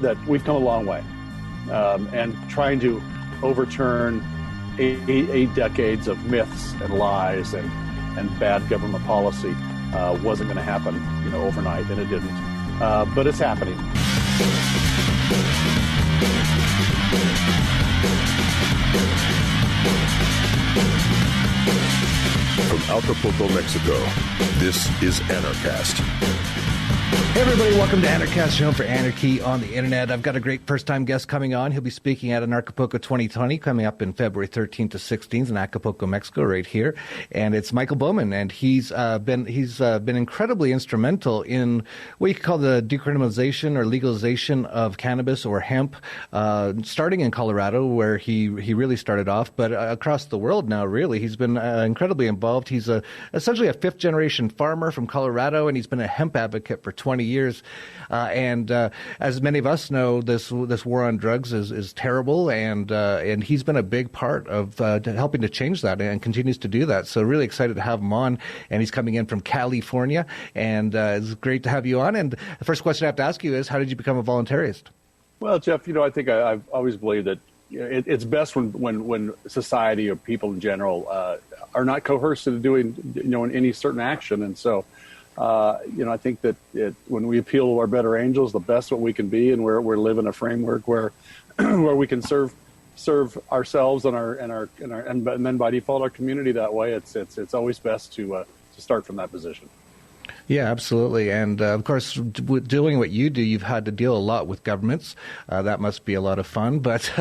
that we've come a long way, and trying to overturn eight decades of myths and lies and bad government policy wasn't going to happen, overnight, and it didn't. But it's happening. From Acapulco, Mexico, this is Anarchast. Hey everybody, welcome to Anarchast, your home for anarchy on the internet. I've got a great first-time guest coming on. He'll be speaking at Anarchapulco 2020, coming up in February 13th to 16th in Acapulco, Mexico, right here. And it's Michael Bowman, and he's been incredibly instrumental in what you could call the decriminalization or legalization of cannabis or hemp, starting in Colorado, where he really started off, but across the world now, really. He's been incredibly involved. He's essentially a fifth-generation farmer from Colorado, and he's been a hemp advocate for 20 years. And as many of us know, this war on drugs is terrible, and he's been a big part of helping to change that and continues to do that. So really excited to have him on, and he's coming in from California, and it's great to have you on. And the first question I have to ask you is, how did you become a voluntarist? Well, Jeff, I think I've always believed that it's best when society or people in general are not coerced into doing any certain action, and so. I think that when we appeal to our better angels, the best what we can be, and we're living a framework where where we can serve ourselves and then by default our community that way. It's always best to start from that position. Yeah, absolutely. And of course, doing what you do, you've had to deal a lot with governments. That must be a lot of fun, but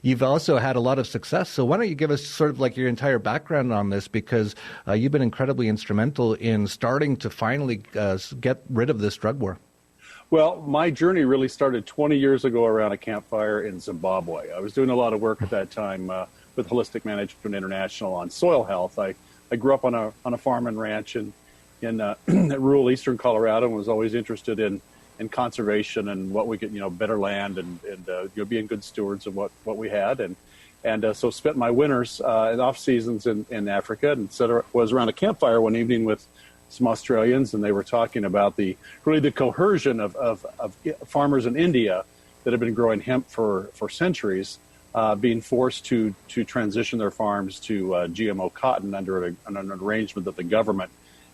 you've also had a lot of success. So why don't you give us sort of like your entire background on this, because you've been incredibly instrumental in starting to finally get rid of this drug war. Well, my journey really started 20 years ago around a campfire in Zimbabwe. I was doing a lot of work at that time with Holistic Management International on soil health. I grew up on a farm and ranch in rural eastern Colorado, and was always interested in conservation and what we could, better land and being good stewards of what we had. And so spent my winters and off seasons in Africa, and was around a campfire one evening with some Australians, and they were talking about the coercion of farmers in India that have been growing hemp for centuries, being forced to transition their farms to GMO cotton under an arrangement that the government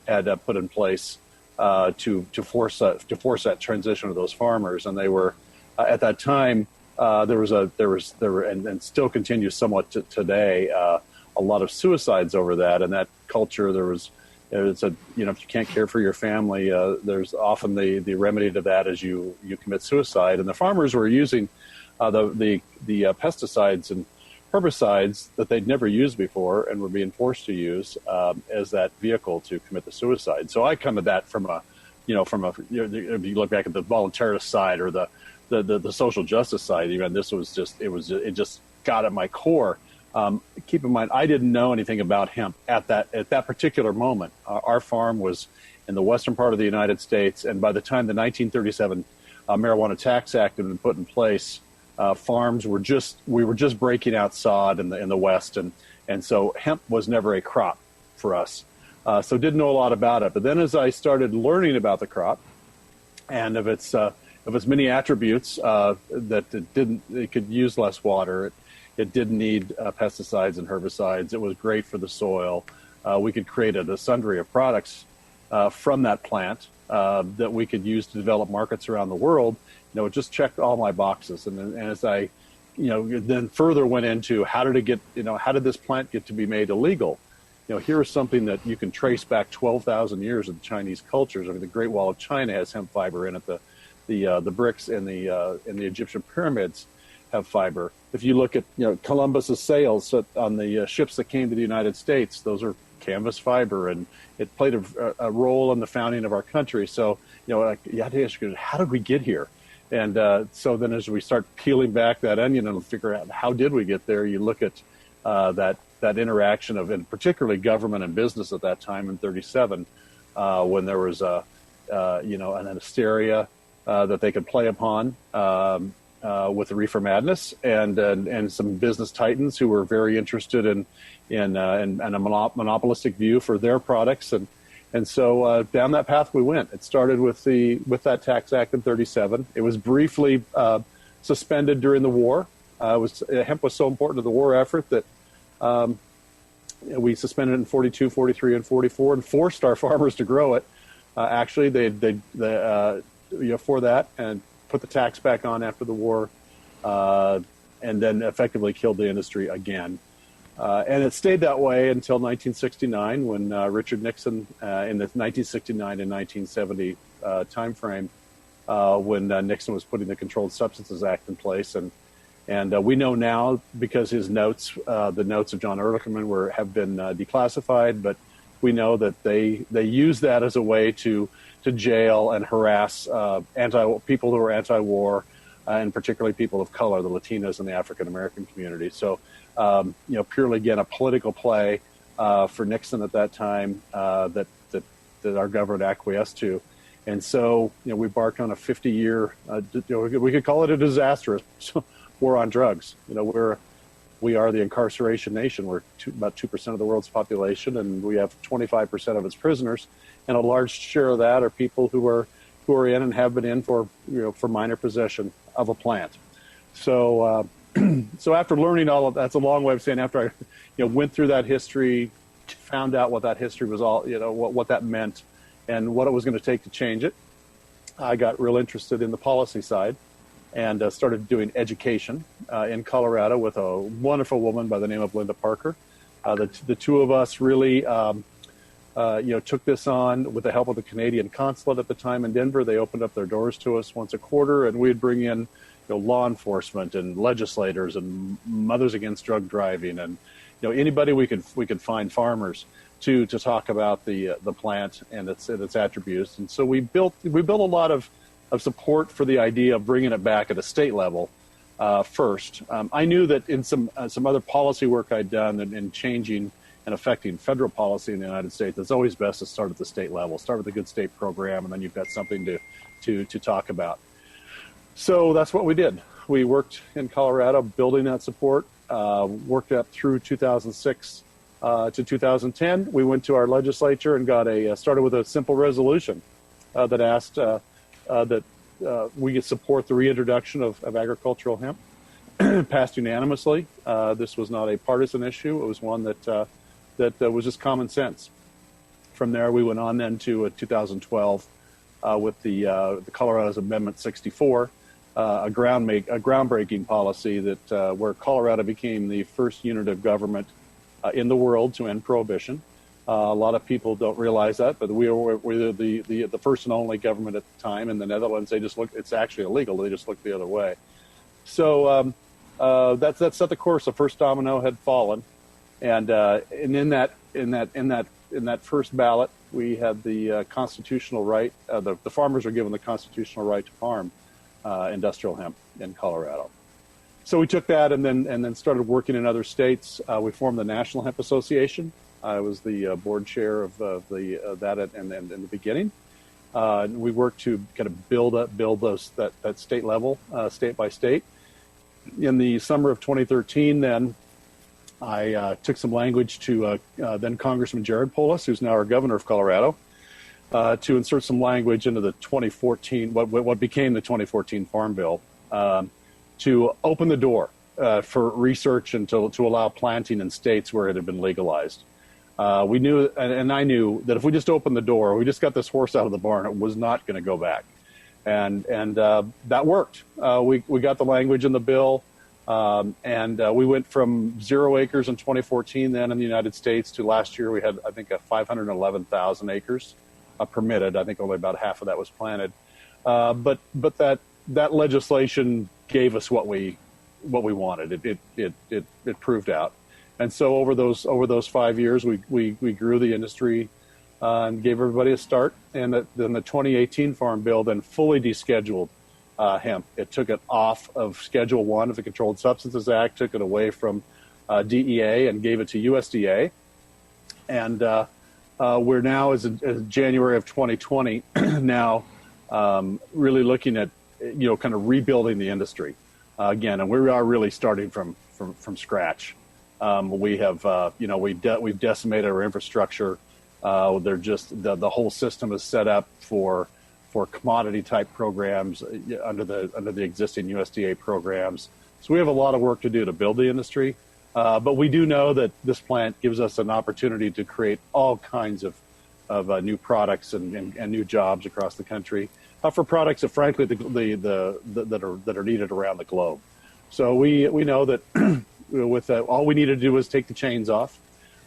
had put in place to force that transition of those farmers. And they were at that time there were and still continues somewhat today a lot of suicides over that. And that culture, if you can't care for your family, there's often the remedy to that is you commit suicide. And the farmers were using the pesticides and herbicides that they'd never used before and were being forced to use as that vehicle to commit the suicide. So I come at that from if you look back at the voluntarist side or the social justice side, even this was it just got at my core. Keep in mind, I didn't know anything about hemp at that particular moment. Our farm was in the western part of the United States, and by the time the 1937 Marijuana Tax Act had been put in place, farms we were just breaking out sod in the West, and so hemp was never a crop for us. So didn't know a lot about it. But then as I started learning about the crop and of its many attributes, that it could use less water, it didn't need pesticides and herbicides. It was great for the soil. We could create a sundry of products from that plant that we could use to develop markets around the world. It just checked all my boxes. And as I, then further went into how did this plant get to be made illegal? Here is something that you can trace back 12,000 years of the Chinese cultures. I mean, the Great Wall of China has hemp fiber in it. The bricks in the Egyptian pyramids have fiber. If you look at Columbus's sails on the ships that came to the United States, those are canvas fiber, and it played a role in the founding of our country. So you have to ask yourself, how did we get here? And so then as we start peeling back that onion and figure out how did we get there, you look at that interaction of, and particularly government and business at that time in 1937, when there was an hysteria that they could play upon with the reefer madness, and some business titans who were very interested in a monopolistic view for their products, And so down that path we went. It started with that Tax Act in '37. It was briefly suspended during the war. Hemp was so important to the war effort that we suspended it in 42, 43, and 44, and forced our farmers to grow it. Actually, they for that, and put the tax back on after the war, and then effectively killed the industry again. And it stayed that way until 1969, when Richard Nixon, in the 1969 and 1970 timeframe, when Nixon was putting the Controlled Substances Act in place, and we know now, because his notes, the notes of John Ehrlichman have been declassified, but we know that they use that as a way to jail and harass people who are anti-war, and particularly people of color, the Latinos and the African American community. So, purely again a political play for Nixon at that time that our government acquiesced to, and so we embarked on a 50-year. We could call it a disastrous war on drugs. We are the incarceration nation. We're about 2% of the world's population, and we have 25% of its prisoners, and a large share of that are people who are in and have been in for minor possession of a plant. So so after learning all of that's a long way of saying after I went through that history, found out what that history was all what that meant and what it was going to take to change it, I got real interested in the policy side. And started doing education in Colorado with a wonderful woman by the name of Linda Parker. The two of us really, took this on with the help of the Canadian consulate at the time in Denver. They opened up their doors to us once a quarter, and we'd bring in law enforcement and legislators and Mothers Against Drug Driving and anybody we could find, farmers, to talk about the plant and its attributes. And so we built a lot of support for the idea of bringing it back at a state level first. I knew that in some other policy work I'd done in changing and affecting federal policy in the United States, it's always best to start at the state level. Start with a good state program, and then you've got something to talk about. So that's what we did. We worked in Colorado building that support, worked up through 2006 to 2010. We went to our legislature and started with a simple resolution that asked that we could support the reintroduction of agricultural hemp. Passed unanimously. This was not a partisan issue. It was one that was just common sense. From there, we went on then to 2012 with the Colorado's Amendment 64, a groundbreaking policy that where Colorado became the first unit of government in the world to end prohibition. A lot of people don't realize that, but we were the first and only government at the time. In the Netherlands, it's actually illegal. They just looked the other way. So that set the course. The first domino had fallen, and in that first ballot, we had the constitutional right. The farmers were given the constitutional right to farm industrial hemp in Colorado. So we took that and then started working in other states. We formed the National Hemp Association. I was the board chair of that in the beginning. We worked to kind of build that state level, state by state. In the summer of 2013, then I took some language to then Congressman Jared Polis, who's now our governor of Colorado, to insert some language into the 2014, what became the 2014 Farm Bill, to open the door for research and to allow planting in states where it had been legalized. We knew, and I knew, that if we just opened the door, we just got this horse out of the barn, it was not going to go back. And that worked. We got the language in the bill, and we went from 0 acres in 2014 then in the United States to last year we had, I think, 511,000 acres permitted. I think only about half of that was planted. But that legislation gave us what we wanted. It proved out. And so over those 5 years, we grew the industry and gave everybody a start. And then the 2018 Farm Bill then fully descheduled hemp. It took it off of Schedule 1 of the Controlled Substances Act, took it away from DEA and gave it to USDA. And we're now, as January of 2020, now really looking at, kind of rebuilding the industry again. And we are really starting from scratch. We have, we've decimated our infrastructure. They're just the whole system is set up for commodity type programs under the existing USDA programs. So we have a lot of work to do to build the industry. But we do know that this plant gives us an opportunity to create all kinds of new products and new jobs across the country for products that, frankly, that are needed around the globe. So we know that with all we need to do is take the chains off.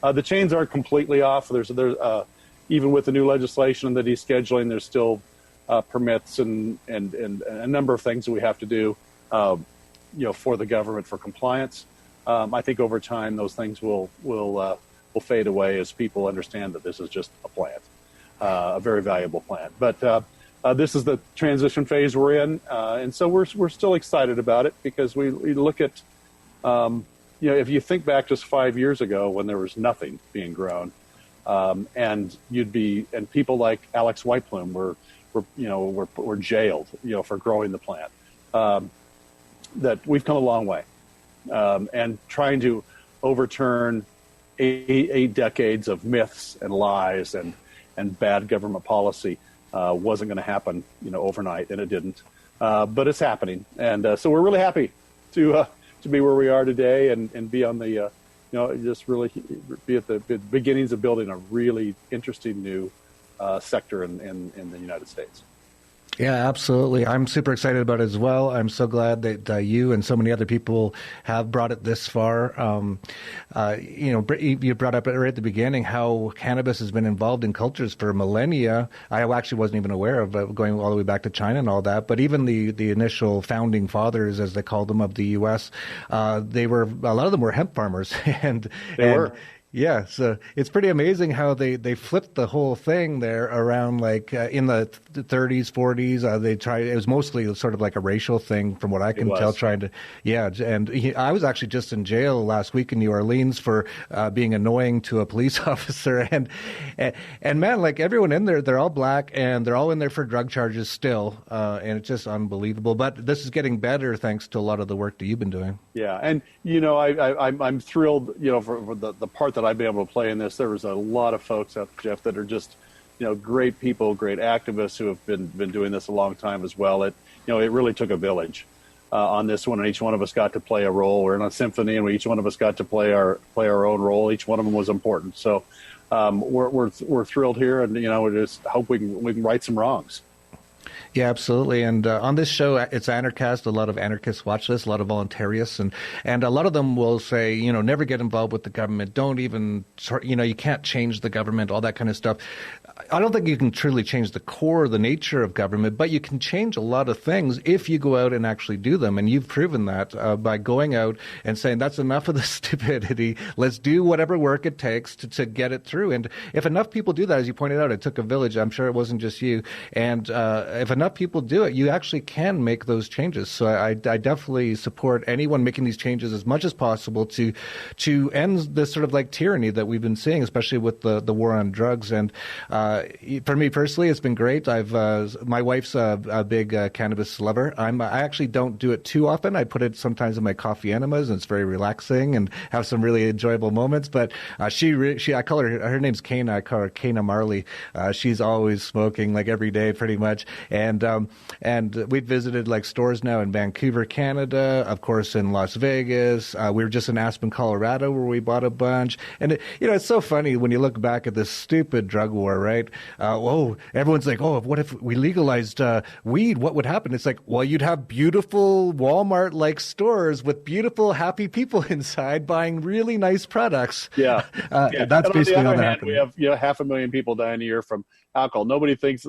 The chains aren't completely off. There's even with the new legislation and the descheduling, there's still permits and a number of things that we have to do, for the government for compliance. I think over time those things will fade away as people understand that this is just a plant, a very valuable plant. But this is the transition phase we're in, and so we're still excited about it because we look at, if you think back just 5 years ago when there was nothing being grown, and people like Alex Whiteplume were jailed, for growing the plant. That we've come a long way, and trying to overturn eight decades of myths and lies and bad government policy wasn't going to happen, overnight, and it didn't. But it's happening, and so we're really happy to be where we are today and be on the, just really be at the beginnings of building a really interesting new sector in the United States. Yeah, absolutely. I'm super excited about it as well. I'm so glad that you and so many other people have brought it this far. You brought up right at the beginning how cannabis has been involved in cultures for millennia. I actually wasn't even aware of going all the way back to China and all that. But even the initial founding fathers, as they called them, of the U.S., a lot of them were hemp farmers, and they were. Yeah, so it's pretty amazing how they flipped the whole thing there around, like in the 30s, 40s. It was mostly sort of like a racial thing, from what I can tell. I was actually just in jail last week in New Orleans for being annoying to a police officer, and man, like everyone in there, they're all black and they're all in there for drug charges still, and it's just unbelievable. But this is getting better thanks to a lot of the work that you've been doing. Yeah, and I'm thrilled, for the part that I've been able to play in this. There was a lot of folks out there, Jeff, that are just, great people, great activists who have been doing this a long time as well. It really took a village on this one, and each one of us got to play a role. We're in a symphony, and each one of us got to play our own role. Each one of them was important. So we're thrilled here, and we just hope we can right some wrongs. Yeah, absolutely. And on this show, it's Anarchast. A lot of anarchists watch this, a lot of voluntarists, and a lot of them will say, never get involved with the government. Don't even, you can't change the government, all that kind of stuff. I don't think you can truly change the core, the nature of government, but you can change a lot of things if you go out and actually do them. And you've proven that by going out and saying, that's enough of the stupidity. Let's do whatever work it takes to get it through. And if enough people do that, as you pointed out, it took a village. I'm sure it wasn't just you. And if enough people do it, you actually can make those changes. So I definitely support anyone making these changes as much as possible to end this sort of like tyranny that we've been seeing, especially with the war on drugs. And for me personally, it's been great. My wife's a big cannabis lover. I actually don't do it too often. I put it sometimes in my coffee enemas, and it's very relaxing and have some really enjoyable moments. But I call her name's Kana. I call her Kana Marley. She's always smoking, like every day pretty much. And we've visited like stores now in Vancouver, Canada, of course in Las Vegas. We were just in Aspen, Colorado, where we bought a bunch. And it's so funny when you look back at this stupid drug war, right? Everyone's like, what if we legalized weed? What would happen? It's like, well, you'd have beautiful Walmart-like stores with beautiful, happy people inside buying really nice products. Yeah, that's basically how that happened. We have 500,000 people dying a year from alcohol. Nobody thinks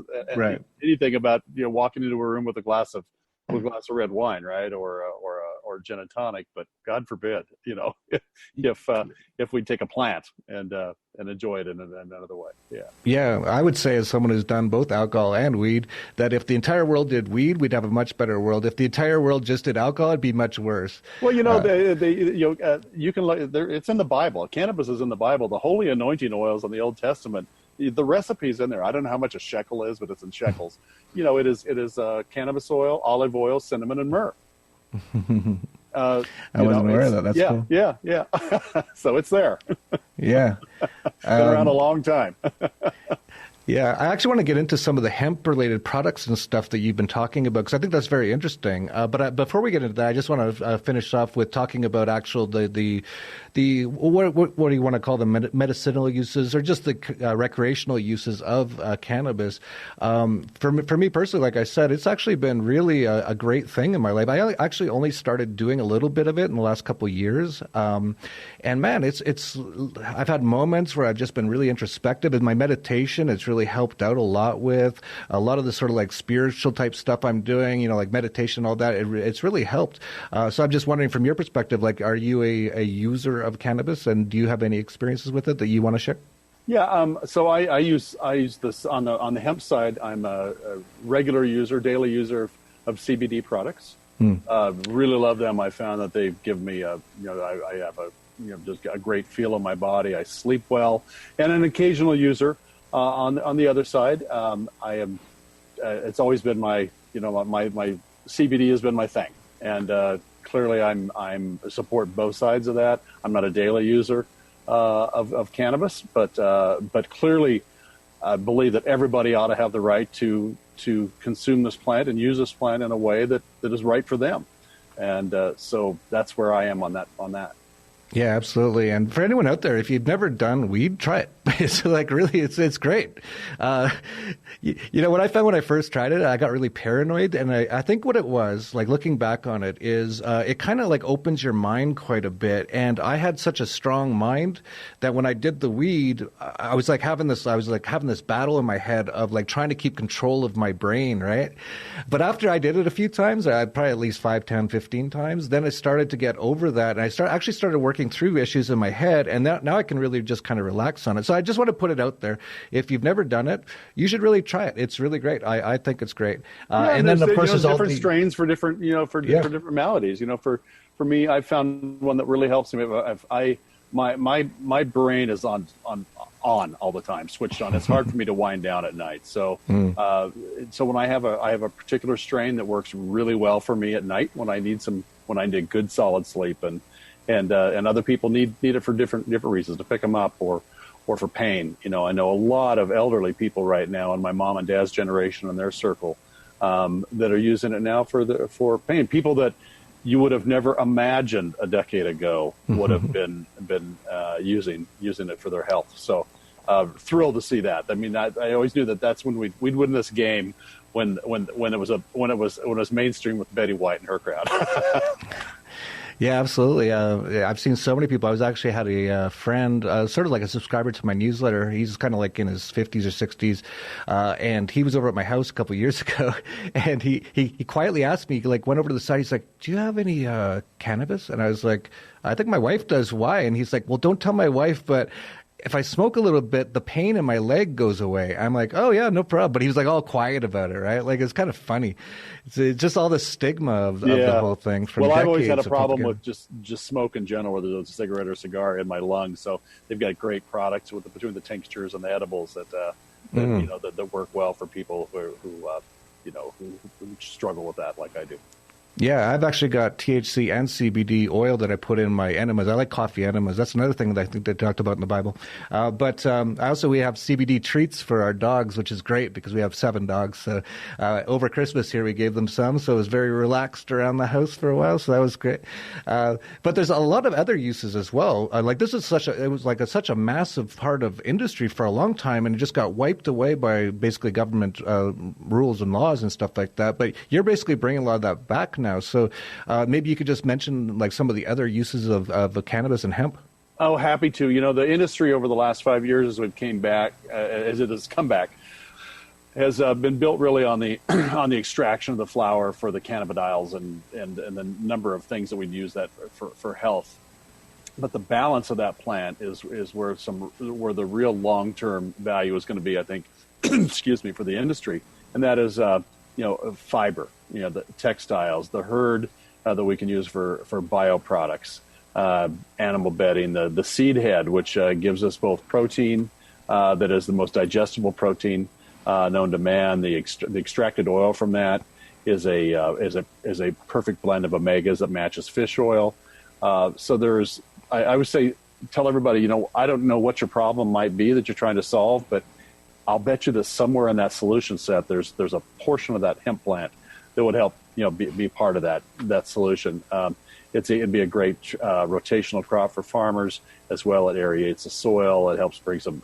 anything about walking into a room with a glass of red wine, right, or gin and tonic. But God forbid, if we take a plant and enjoy it in another way. Yeah, I would say, as someone who's done both alcohol and weed, that if the entire world did weed, we'd have a much better world. If the entire world just did alcohol, it'd be much worse. Well, you can look. It's in the Bible. Cannabis is in the Bible. The holy anointing oils in the Old Testament. The recipe's in there. I don't know how much a shekel is, but it's in shekels. It is cannabis oil, olive oil, cinnamon, and myrrh. I wasn't aware of that. That's cool. Yeah. So it's there. Yeah. Been around a long time. Yeah, I actually want to get into some of the hemp-related products and stuff that you've been talking about, because I think that's very interesting. But before we get into that, I just want to finish off with talking about what do you want to call them, medicinal uses or just the recreational uses of cannabis. For me personally, like I said, it's actually been really a great thing in my life. I actually only started doing a little bit of it in the last couple of years, and man, I've had moments where I've just been really introspective. In my meditation, it's really helped out a lot with a lot of the sort of like spiritual type stuff I'm doing, like meditation, all that. It's really helped. So I'm just wondering, from your perspective, like, are you a user of cannabis, and do you have any experiences with it that you want to share? Yeah. So I use this on the hemp side. I'm a regular user, daily user of CBD products. Really love them. I found that they've given me I have just a great feel in my body. I sleep well, and an occasional user. On the other side, I am. It's always been my CBD has been my thing, and clearly I'm support both sides of that. I'm not a daily user of cannabis, but clearly I believe that everybody ought to have the right to consume this plant and use this plant in a way that is right for them, and so that's where I am on that. Yeah, absolutely. And for anyone out there, if you've never done weed, try it. It's like, really, it's great. What I found when I first tried it, I got really paranoid. And I think what it was, like looking back on it, is it kind of like opens your mind quite a bit. And I had such a strong mind that when I did the weed, I was having this battle in my head of like trying to keep control of my brain, right? But after I did it a few times, probably at least 5, 10, 15 times, then I started to get over that. And I started working through issues in my head, and now I can really just kind of relax on it. So I just want to put it out there. If you've never done it, you should really try it. It's really great. I think it's great. And then of course there's different strains for different different maladies. For me, I found one that really helps me. My brain is on all the time, switched on. It's hard for me to wind down at night. So so when I have a particular strain that works really well for me at night when I need good solid sleep, and other people need it for different reasons, to pick them up or for pain. I know a lot of elderly people right now in my mom and dad's generation and their circle that are using it now for pain. People that you would have never imagined a decade ago would have been using it for their health. So thrilled to see that. I mean, I always knew that's when we'd win this game when it was mainstream with Betty White and her crowd. Yeah, absolutely. I've seen so many people. I actually had a friend, sort of like a subscriber to my newsletter. He's kind of like in his 50s or 60s, and he was over at my house a couple of years ago, and he quietly asked me, like, went over to the side. He's like, "Do you have any cannabis?" And I was like, "I think my wife does. Why?" And he's like, "Well, don't tell my wife, but if I smoke a little bit, the pain in my leg goes away." I'm like, "Oh yeah, no problem." But he was like all quiet about it, right? Like, it's kind of funny. It's just all the stigma of the whole thing. From I've always had a problem with just smoke in general, whether it's a cigarette or a cigar, in my lungs. So they've got great products between the tinctures and the edibles that work well for people who struggle with that, like I do. Yeah, I've actually got THC and CBD oil that I put in my enemas. I like coffee enemas. That's another thing that I think they talked about in the Bible. But also we have CBD treats for our dogs, which is great because we have 7 dogs. So over Christmas here we gave them some, so it was very relaxed around the house for a while. So that was great. But there's a lot of other uses as well. Like this is such a massive part of industry for a long time, and it just got wiped away by basically government rules and laws and stuff like that. But you're basically bringing a lot of that back now. So maybe you could just mention like some of the other uses of cannabis and hemp. Oh, happy to. The industry over the last 5 years as it has come back, has been built really on the on the extraction of the flower for the cannabidiol and the number of things that we'd use that for health. But the balance of that plant is where the real long-term value is going to be, I think, excuse me, for the industry, and that is fiber, the textiles, the herd that we can use for bioproducts, animal bedding, the seed head, which gives us both protein that is the most digestible protein known to man, the extracted oil from that, is a perfect blend of omegas that matches fish oil. So I would say, tell everybody, I don't know what your problem might be that you're trying to solve, but I'll bet you that somewhere in that solution set, there's a portion of that hemp plant that would help, be part of that solution. It'd be a great rotational crop for farmers as well. It aerates the soil. It helps bring some,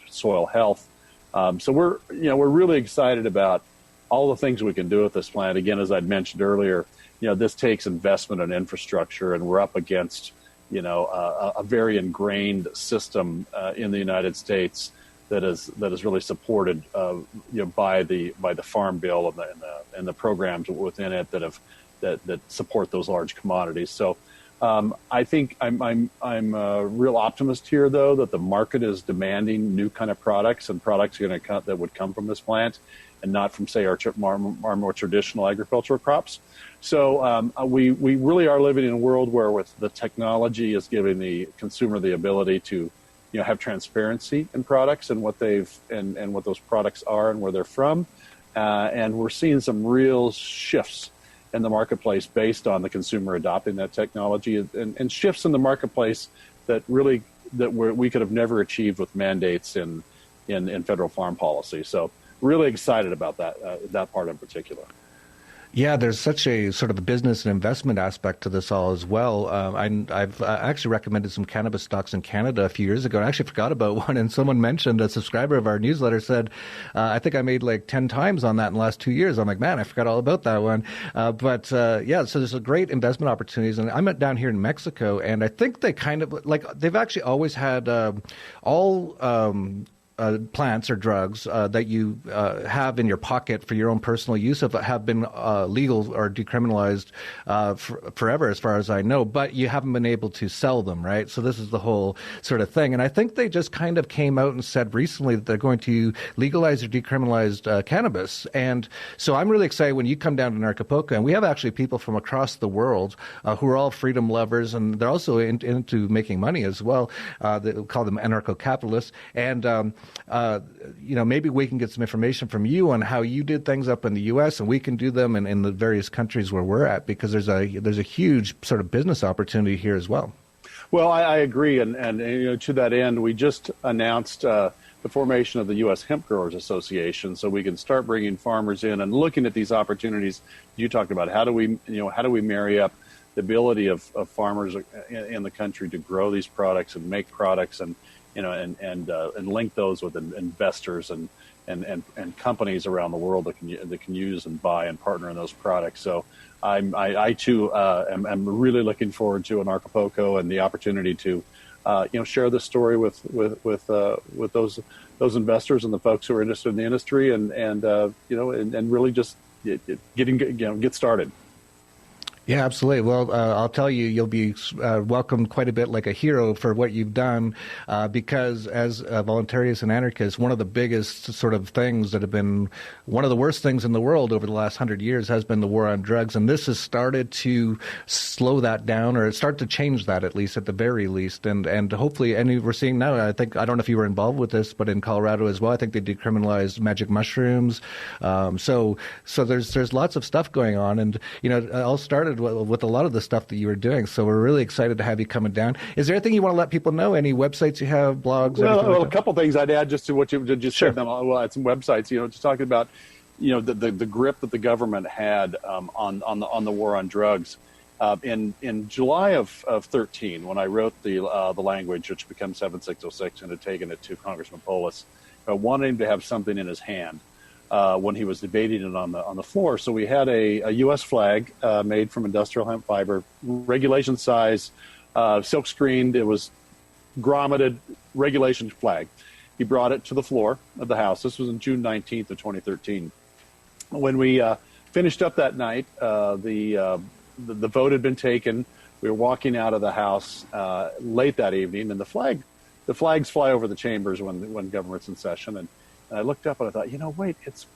soil health. So we're really excited about all the things we can do with this plant. Again, as I'd mentioned earlier, this takes investment and infrastructure, and we're up against, a very ingrained system in the United States that is really supported, by the Farm Bill and the programs within it that support those large commodities. So I think I'm a real optimist here, though, that the market is demanding new kind of products and products that would come from this plant and not from, say, our more traditional agricultural crops. So we really are living in a world where with the technology is giving the consumer the ability to have transparency in products and what and what those products are and where they're from. And we're seeing some real shifts in the marketplace based on the consumer adopting that technology and shifts in the marketplace that we could have never achieved with mandates in federal farm policy. So really excited about that part in particular. Yeah, there's such a sort of a business and investment aspect to this all as well. I've actually recommended some cannabis stocks in Canada a few years ago. I actually forgot about one, and someone mentioned, a subscriber of our newsletter said, I think I made like 10 times on that in the last 2 years. I'm like, man, I forgot all about that one. But so there's a great investment opportunities. And I'm down here in Mexico, and I think they kind of, they've actually always had plants or drugs that you have in your pocket for your own personal use have been legal or decriminalized forever, as far as I know, but you haven't been able to sell them, right? So this is the whole sort of thing. And I think they just kind of came out and said recently that they're going to legalize or decriminalize cannabis. And so I'm really excited when you come down to Anarchapulco, and we have actually people from across the world who are all freedom lovers, and they're also into making money as well. They call them anarcho-capitalists. And maybe we can get some information from you on how you did things up in the U.S. and we can do them in the various countries where we're at, because there's a huge sort of business opportunity here as well. Well, I agree, and to that end, we just announced the formation of the U.S. Hemp Growers Association, so we can start bringing farmers in and looking at these opportunities you talked about. How do we marry up the ability of farmers in the country to grow these products and make products and link those with investors and companies around the world that can use and buy and partner in those products. So I too am really looking forward to Anarchapulco and the opportunity to share this story with those investors and the folks who are interested in the industry and really just get started. Yeah, absolutely. Well, I'll tell you, you'll be welcomed quite a bit like a hero for what you've done, because as voluntarists and anarchists, one of the biggest sort of things that have been one of the worst things in the world over the last 100 years has been the war on drugs. And this has started to slow that down, or start to change that, at least at the very least. And hopefully, and we're seeing now, I don't know if you were involved with this, but in Colorado as well, I think they decriminalized magic mushrooms. So there's lots of stuff going on. And, it all started with a lot of the stuff that you were doing. So we're really excited to have you coming down. Is there anything you want to let people know? Any websites you have, blogs? Well, a couple things I'd add just to what you just Sure. said. Well, at some websites, just talking about, the grip that the government had on the war on drugs. In July of 13, when I wrote the language, which becomes 7606, and had taken it to Congressman Polis, wanting him to have something in his hand. When he was debating it on the floor. So we had a U.S. flag made from industrial hemp fiber, regulation size, silk screened. It was grommeted, regulation flag. He brought it to the floor of the House. This was on June 19th of 2013. When we finished up that night, the vote had been taken. We were walking out of the House late that evening, and the flags fly over the chambers when government's in session. And I looked up and I thought,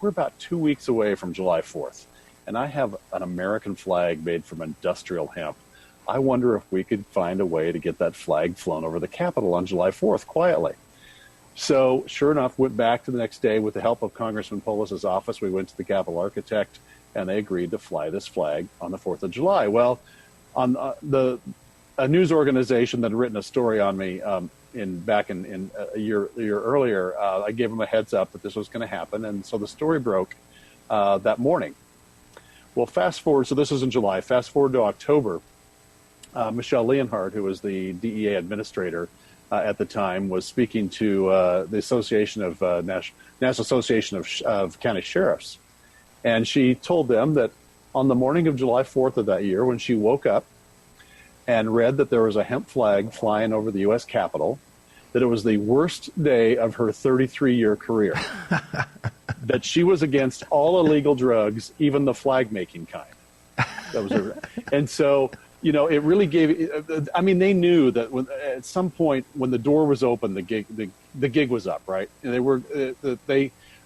we're about 2 weeks away from July 4th, and I have an American flag made from industrial hemp. I wonder if we could find a way to get that flag flown over the Capitol on July 4th quietly. So sure enough, went back to the next day with the help of Congressman Polis's office. We went to the Capitol Architect and they agreed to fly this flag on the 4th of July. Well, on a news organization that had written a story on me back in a year earlier, I gave them a heads up that this was going to happen, and so the story broke that morning. Well, fast forward, so this is in July. Fast forward to October. Michelle Leonhardt, who was the DEA administrator at the time, was speaking to the Association of National Association of County Sheriffs, and she told them that on the morning of July 4th of that year, when she woke up and read that there was a hemp flag flying over the U.S. Capitol, that it was the worst day of her 33-year career. That she was against all illegal drugs, even the flag-making kind. That was her. And so, you know, it really gave. I mean, they knew that at some point when the door was open, the gig was up, right? And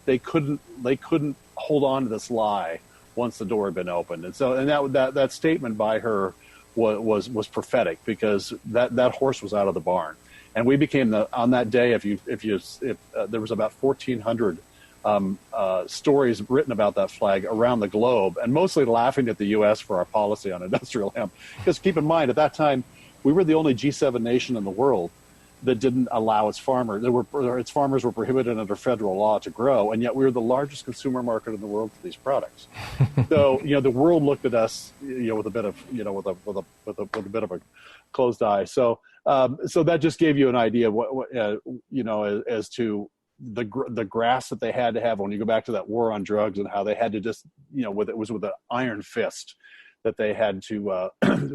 they couldn't hold on to this lie once the door had been opened. And so, and that statement by her was prophetic, because that horse was out of the barn. And we became on that day, if there was about 1,400 stories written about that flag around the globe, and mostly laughing at the U.S. for our policy on industrial hemp. Because keep in mind, at that time, we were the only G7 nation in the world that didn't allow its farmers. Its farmers were prohibited under federal law to grow, and yet we were the largest consumer market in the world for these products. So, you know, the world looked at us, you know, with a bit of a closed eye. So that just gave you an idea of what you know, as to the grass that they had to have when you go back to that war on drugs, and how they had to just, you know, it was with an iron fist that they had to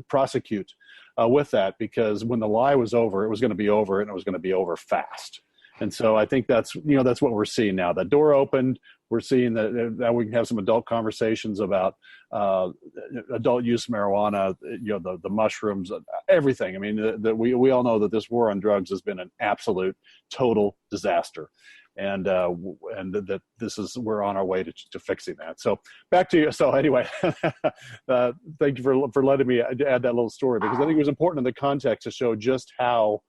prosecute with that, because when the lie was over, it was going to be over, and it was going to be over fast. And so I think that's what we're seeing now. The door opened. We're seeing that now we can have some adult conversations about adult use marijuana, you know, the mushrooms, everything. I mean, we all know that this war on drugs has been an absolute total disaster, and that we're on our way to fixing that. So back to you. So anyway, thank you for letting me add that little story, because I think it was important in the context to show just how,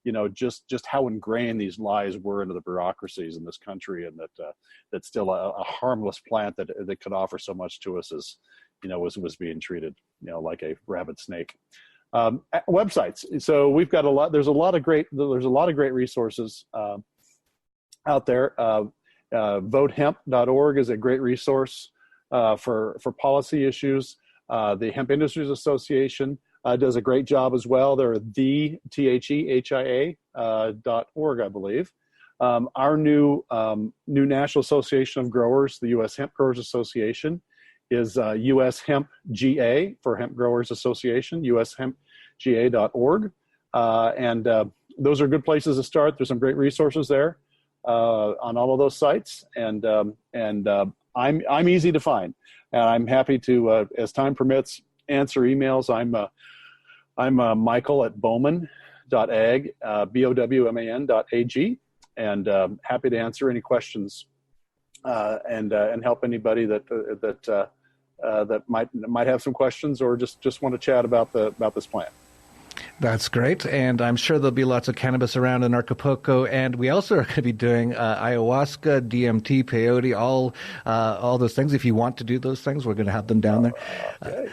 you know, just how ingrained these lies were into the bureaucracies in this country, and that still a harmless plant that could offer so much to us was being treated, you know, like a rabid snake. Websites. So we've got a lot. There's a lot of great resources out there. Votehemp.org is a great resource for policy issues. The Hemp Industries Association does a great job as well. They're THEHIA.org, I believe. Our new National Association of Growers, the U.S. Hemp Growers Association, is U.S. Hemp GA for Hemp Growers Association, ushempga.org. And those are good places to start. There's some great resources there on all of those sites. And I'm easy to find. And I'm happy to, as time permits, answer emails. I'm Michael at Bowman.ag, BOWMAN.ag, and happy to answer any questions and help anybody that might have some questions, or just want to chat about this plant. That's great, and I'm sure there'll be lots of cannabis around in Anarchapulco, and we also are going to be doing ayahuasca, DMT, peyote, all those things. If you want to do those things, we're going to have them down there. Okay.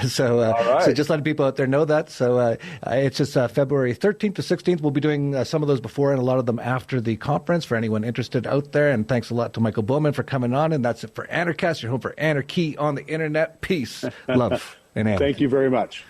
So just letting people out there know that. So it's just February 13th to 16th. We'll be doing some of those before and a lot of them after the conference for anyone interested out there. And thanks a lot to Michael Bowman for coming on. And that's it for Anarchast, your home for anarchy on the internet. Peace, love, and anarchy. Thank you very much.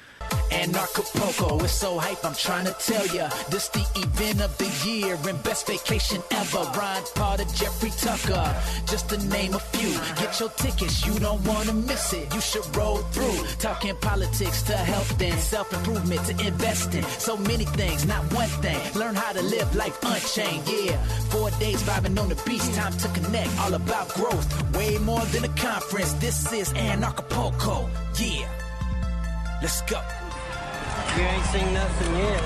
Anarchapulco, it's so hype, I'm trying to tell ya. This the event of the year and best vacation ever. Ryan Potter, Jeffrey Tucker, just to name a few. Get your tickets, you don't want to miss it. You should roll through. Talking politics to health and self-improvement to invest in. So many things, not one thing. Learn how to live life unchained, yeah. 4 days vibing on the beach, time to connect. All about growth, way more than a conference. This is Anarchapulco, yeah. Let's go. You ain't seen nothing yet.